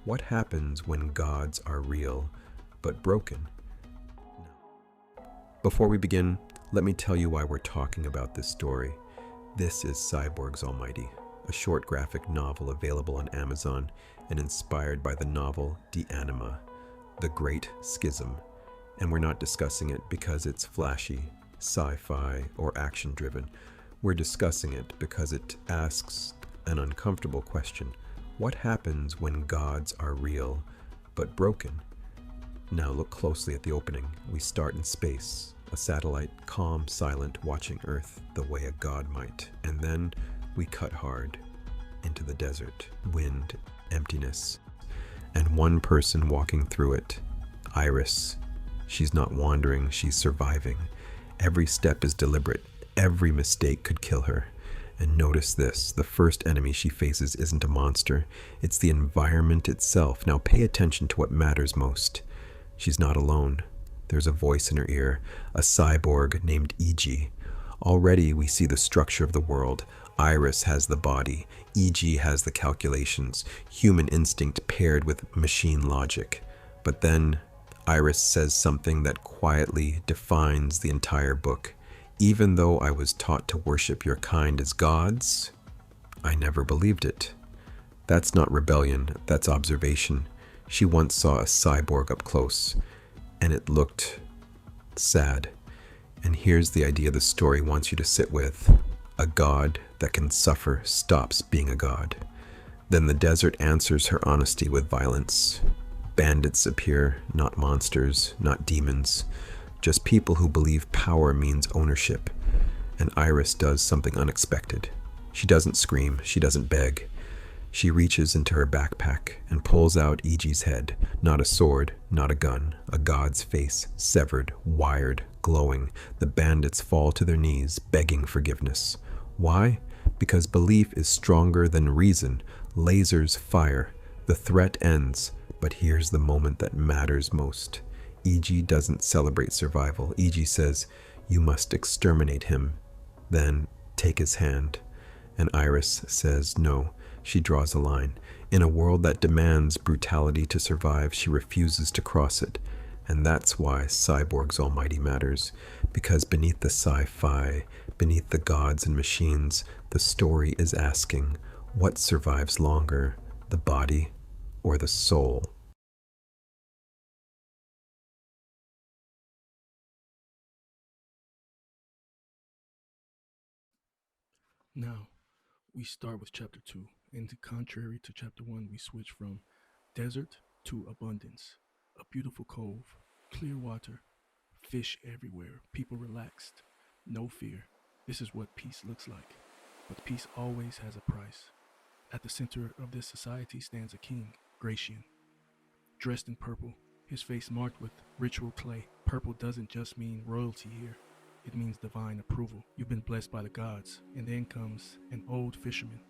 What happens when gods are real, but broken? Before we begin, let me tell you why we're talking about this story. This is Cyborgs Almighty, a short graphic novel available on Amazon and inspired by the novel De Anima, The Great Schism. And we're not discussing it because it's flashy, sci-fi, or action-driven. We're discussing it because it asks an uncomfortable question. What happens when gods are real, but broken? Now look closely at the opening. We start in space, a satellite, calm, silent, watching Earth the way a god might. And then we cut hard into the desert, wind, emptiness, and one person walking through it, Irys. She's not wandering, she's surviving. Every step is deliberate. Every mistake could kill her. And notice this, the first enemy she faces isn't a monster, it's the environment itself. Now pay attention to what matters most. She's not alone. There's a voice in her ear, a cyborg named EG. Already we see the structure of the world. Irys has the body, EG has the calculations, human instinct paired with machine logic. But then Irys says something that quietly defines the entire book. Even though I was taught to worship your kind as gods, I never believed it. That's not rebellion, that's observation. She once saw a cyborg up close, and it looked sad. And here's the idea the story wants you to sit with. A god that can suffer stops being a god. Then the desert answers her honesty with violence. Bandits appear, not monsters, not demons, just people who believe power means ownership. And Irys does something unexpected. She doesn't scream, she doesn't beg. She reaches into her backpack and pulls out EG's head. Not a sword, not a gun, a god's face, severed, wired, glowing. The bandits fall to their knees, begging forgiveness. Why? Because belief is stronger than reason. Lasers fire. The threat ends. But here's the moment that matters most. EG doesn't celebrate survival. EG says, "You must exterminate him. Then take his hand." And Irys says no. She draws a line. In a world that demands brutality to survive, she refuses to cross it. And that's why Cyborgs Almighty matters. Because beneath the sci-fi, beneath the gods and machines, the story is asking, what survives longer, the body or the soul? Now, we start with chapter 2, and contrary to chapter 1, we switch from desert to abundance. A beautiful cove, clear water, fish everywhere, people relaxed, no fear. This is what peace looks like. But peace always has a price. At the center of this society stands a king, Gratian, dressed in purple, his face marked with ritual clay. Purple doesn't just mean royalty here. It means divine approval. You've been blessed by the gods. And then comes an old fisherman,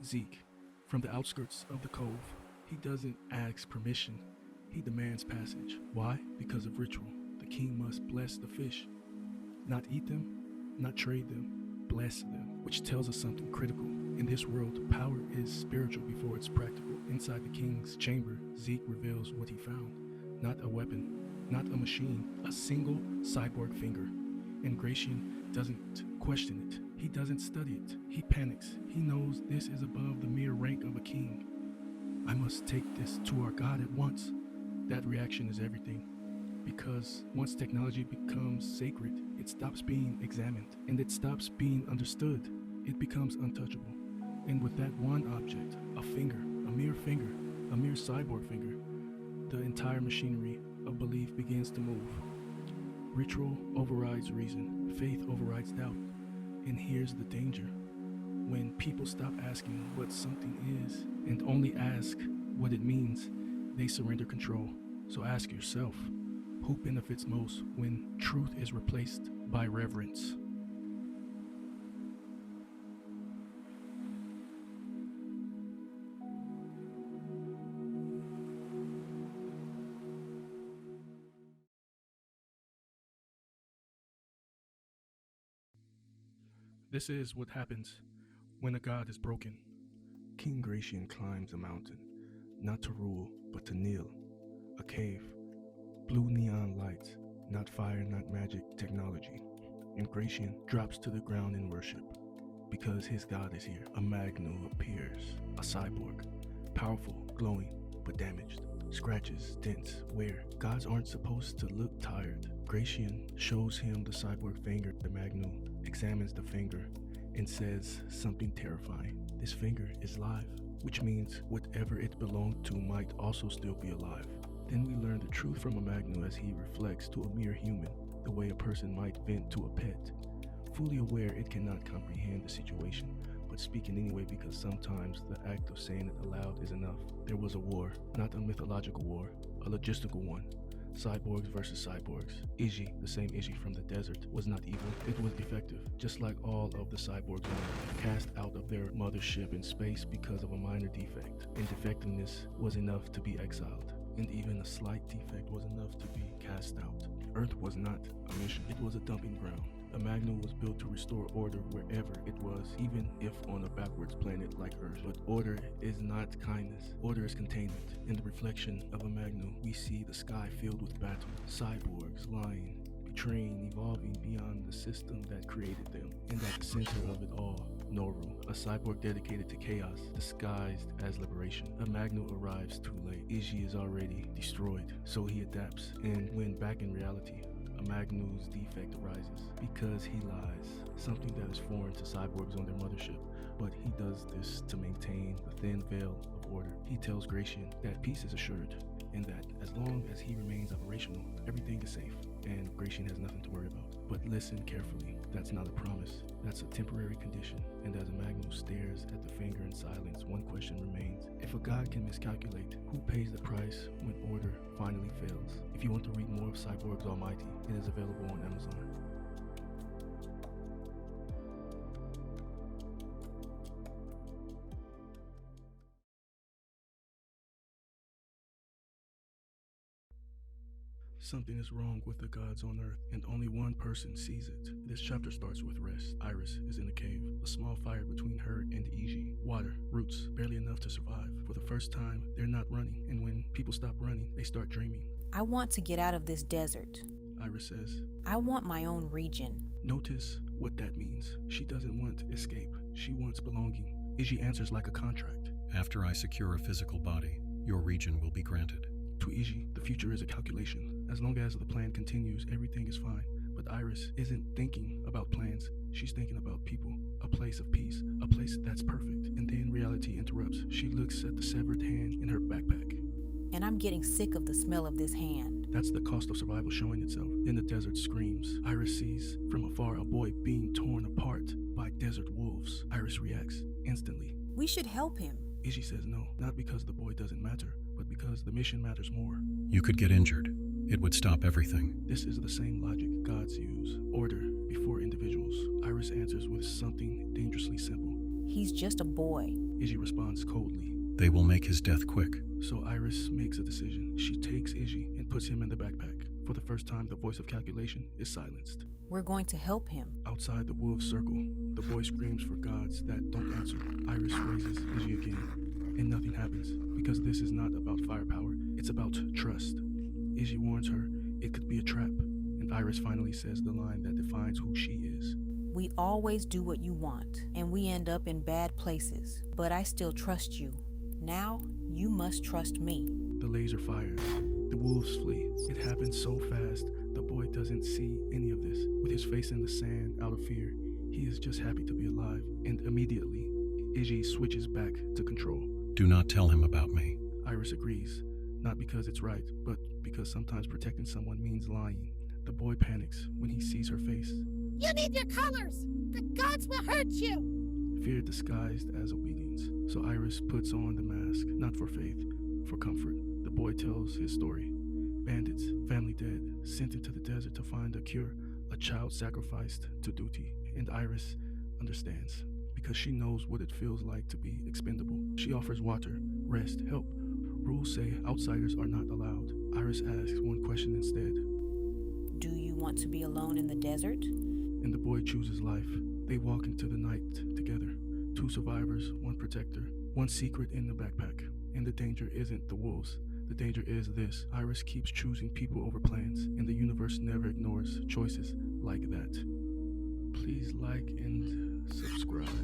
Zeke, from the outskirts of the cove. He doesn't ask permission. He demands passage. Why? Because of ritual. The king must bless the fish. Not eat them, not trade them, bless them. Which tells us something critical. In this world, power is spiritual before it's practical. Inside the king's chamber, Zeke reveals what he found. Not a weapon, not a machine, a single cyborg finger. And Gratian doesn't question it. He doesn't study it. He panics. He knows this is above the mere rank of a king. I must take this to our God at once. That reaction is everything. Because once technology becomes sacred, it stops being examined and it stops being understood. It becomes untouchable. And with that one object, a finger, a mere cyborg finger, the entire machinery of belief begins to move. Ritual overrides reason, faith overrides doubt. And here's the danger. When people stop asking what something is and only ask what it means, they surrender control. So ask yourself, who benefits most when truth is replaced by reverence? This is what happens when a god is broken. King Gratian climbs a mountain, not to rule, but to kneel. A cave, blue neon lights, not fire, not magic, technology. And Gratian drops to the ground in worship. Because his god is here, a Magnu appears, a cyborg, powerful, glowing, but damaged. Scratches, dents, wear. Gods aren't supposed to look tired. Gratian shows him the cyborg finger. The Magnu examines the finger and says something terrifying. This finger is live, which means whatever it belonged to might also still be alive. Then we learn the truth from a Magnu as he reflects to a mere human, the way a person might vent to a pet. Fully aware it cannot comprehend the situation, but speaking anyway because sometimes the act of saying it aloud is enough. There was a war, not a mythological war, a logistical one. Cyborgs versus cyborgs. Iji, the same Iji from the desert, was not evil, it was defective, just like all of the cyborgs cast out of their mothership in space because of a minor defect, and defectiveness was enough to be exiled, and even a slight defect was enough to be cast out. Earth was not a mission, it was a dumping ground. A Magnu was built to restore order wherever it was, even if on a backwards planet like Earth. But order is not kindness. Order is containment. In the reflection of a Magnu, we see the sky filled with battle. Cyborgs lying, betraying, evolving beyond the system that created them. And at the center of it all, Noru, a cyborg dedicated to chaos, disguised as liberation. A Magnu arrives too late. Iji is already destroyed, so he adapts. And when back in reality, a Magnu's defect arises because he lies, something that is foreign to cyborgs on their mothership, but he does this to maintain the thin veil of order. He tells Gratian that peace is assured, and that as long as he remains operational, everything is safe, and Gratian has nothing to worry about. But listen carefully, that's not a promise, that's a temporary condition, and as a Magnu stares at the finger in silence, one question remains. If a god can miscalculate, who pays the price when order finally fails? If you want to read more of Cyborgs Almighty, it is available on Amazon. Something is wrong with the gods on Earth, and only one person sees it. This chapter starts with rest. Irys is in a cave, a small fire between her and Iji. Water, roots, barely enough to survive. For the first time, they're not running, and when people stop running, they start dreaming. I want to get out of this desert. Irys says. I want my own region. Notice what that means. She doesn't want escape. She wants belonging. Iji answers like a contract. After I secure a physical body, your region will be granted. To Iji, the future is a calculation. As long as the plan continues, everything is fine. But Irys isn't thinking about plans. She's thinking about people, a place of peace, a place that's perfect. And then reality interrupts. She looks at the severed hand in her backpack. And I'm getting sick of the smell of this hand. That's the cost of survival showing itself. Then the desert screams. Irys sees from afar a boy being torn apart by desert wolves. Irys reacts instantly. We should help him. Iji says no, not because the boy doesn't matter, but because the mission matters more. You could get injured. It would stop everything. This is the same logic gods use. Order before individuals. Irys answers with something dangerously simple. He's just a boy. Iji responds coldly. They will make his death quick. So Irys makes a decision. She takes Iji and puts him in the backpack. For the first time, the voice of calculation is silenced. We're going to help him. Outside the wolf circle, the boy screams for gods that don't answer. Irys raises Iji again, and nothing happens, because this is not about firepower, it's about trust. Iji warns her it could be a trap, and Irys finally says the line that defines who she is. We always do what you want, and we end up in bad places, but I still trust you. Now, you must trust me. The laser fires. The wolves flee. It happens so fast, the boy doesn't see any of this. With his face in the sand, out of fear, he is just happy to be alive, and immediately, Iji switches back to control. Do not tell him about me. Irys agrees, not because it's right, but because sometimes protecting someone means lying. The boy panics when he sees her face. You need your colors! The gods will hurt you! Fear disguised as obedience. So Irys puts on the mask, not for faith, for comfort. The boy tells his story. Bandits, family dead, sent into the desert to find a cure, a child sacrificed to duty. And Irys understands, because she knows what it feels like to be expendable. She offers water, rest, help. Rules say outsiders are not allowed. Irys asks one question instead. Do you want to be alone in the desert? And the boy chooses life. They walk into the night together. 2 survivors, 1 protector, 1 secret in the backpack. And the danger isn't the wolves. The danger is this: Irys keeps choosing people over plans, and the universe never ignores choices like that. Please like and subscribe.